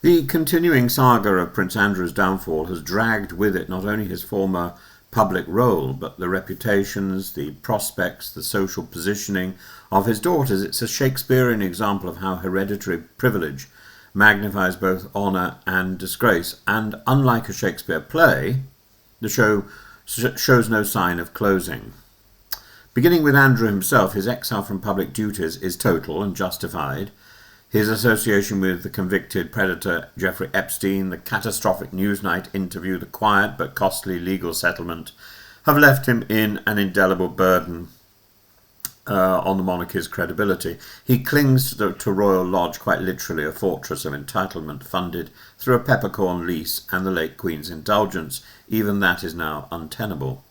The continuing saga of Prince Andrew's downfall has dragged with it not only his former public role, but the reputations, the prospects, the social positioning of his daughters. It's a Shakespearean example of how hereditary privilege magnifies both honour and disgrace, and unlike a Shakespeare play, the show shows no sign of closing. Beginning with Andrew himself, his exile from public duties is total and justified. His association with the convicted predator Jeffrey Epstein, the catastrophic Newsnight interview, the quiet but costly legal settlement have left him in an indelible burden on the monarchy's credibility. He clings to Royal Lodge, quite literally a fortress of entitlement funded through a peppercorn lease and the late Queen's indulgence. Even that is now untenable.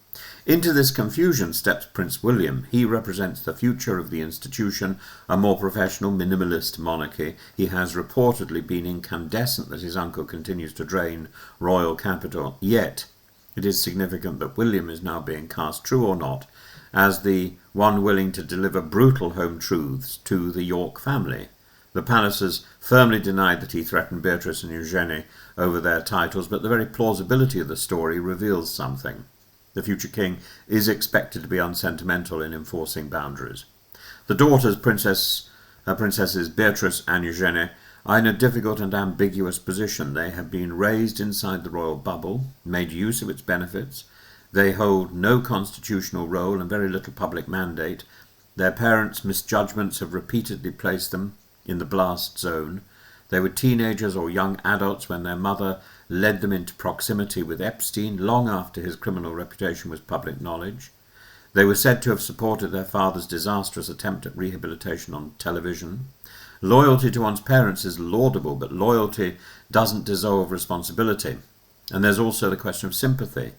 Into this confusion steps Prince William. He represents the future of the institution, a more professional, minimalist monarchy. He has reportedly been incandescent that his uncle continues to drain royal capital. Yet, it is significant that William is now being cast, true or not, as the one willing to deliver brutal home truths to the York family. The palace has firmly denied that he threatened Beatrice and Eugenie over their titles, but the very plausibility of the story reveals something. The future king is expected to be unsentimental in enforcing boundaries. The daughters, Princesses Beatrice and Eugenie, are in a difficult and ambiguous position. They have been raised inside the royal bubble, made use of its benefits. They hold no constitutional role and very little public mandate. Their parents' misjudgments have repeatedly placed them in the blast zone. They were teenagers or young adults when their mother led them into proximity with Epstein long after his criminal reputation was public knowledge. They were said to have supported their father's disastrous attempt at rehabilitation on television. Loyalty to one's parents is laudable, but loyalty doesn't dissolve responsibility. And there's also the question of sympathy.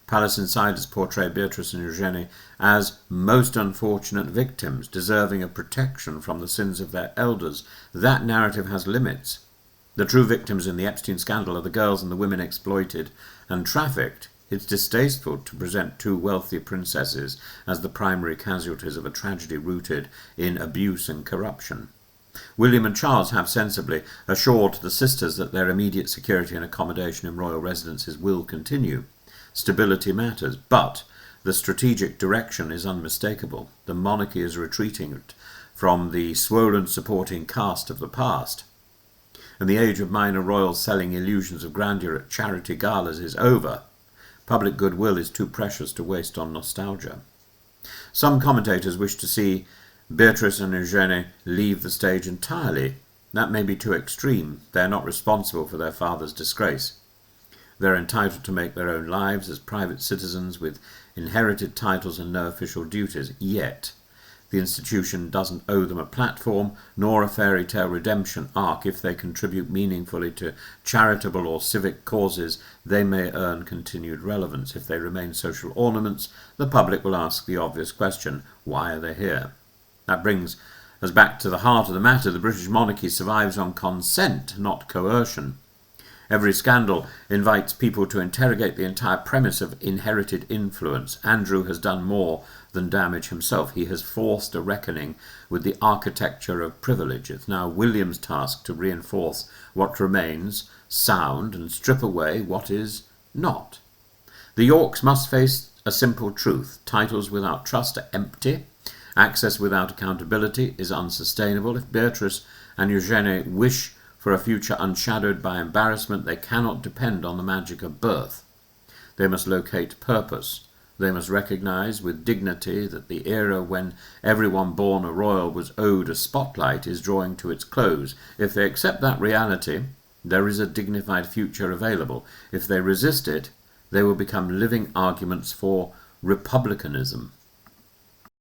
Palace insiders portray Beatrice and Eugenie as most unfortunate victims, deserving of protection from the sins of their elders. That narrative has limits. The true victims in the Epstein scandal are the girls and the women exploited and trafficked. It's distasteful to present two wealthy princesses as the primary casualties of a tragedy rooted in abuse and corruption. William and Charles have sensibly assured the sisters that their immediate security and accommodation in royal residences will continue. Stability matters, but the strategic direction is unmistakable. The monarchy is retreating from the swollen supporting caste of the past, and the age of minor royals selling illusions of grandeur at charity galas is over. Public goodwill is too precious to waste on nostalgia. Some commentators wish to see Beatrice and Eugenie leave the stage entirely. That may be too extreme. They are not responsible for their father's disgrace. They're entitled to make their own lives as private citizens with inherited titles and no official duties. Yet, the institution doesn't owe them a platform nor a fairy tale redemption arc. If they contribute meaningfully to charitable or civic causes, they may earn continued relevance. If they remain social ornaments, the public will ask the obvious question, why are they here? That brings us back to the heart of the matter. The British monarchy survives on consent, not coercion. Every scandal invites people to interrogate the entire premise of inherited influence. Andrew has done more than damage himself. He has forced a reckoning with the architecture of privilege. It's now William's task to reinforce what remains sound and strip away what is not. The Yorks must face a simple truth. Titles without trust are empty. Access without accountability is unsustainable. If Beatrice and Eugenie wish for a future unshadowed by embarrassment, they cannot depend on the magic of birth. They must locate purpose. They must recognize with dignity that the era when everyone born a royal was owed a spotlight is drawing to its close. If they accept that reality, there is a dignified future available. If they resist it, they will become living arguments for republicanism.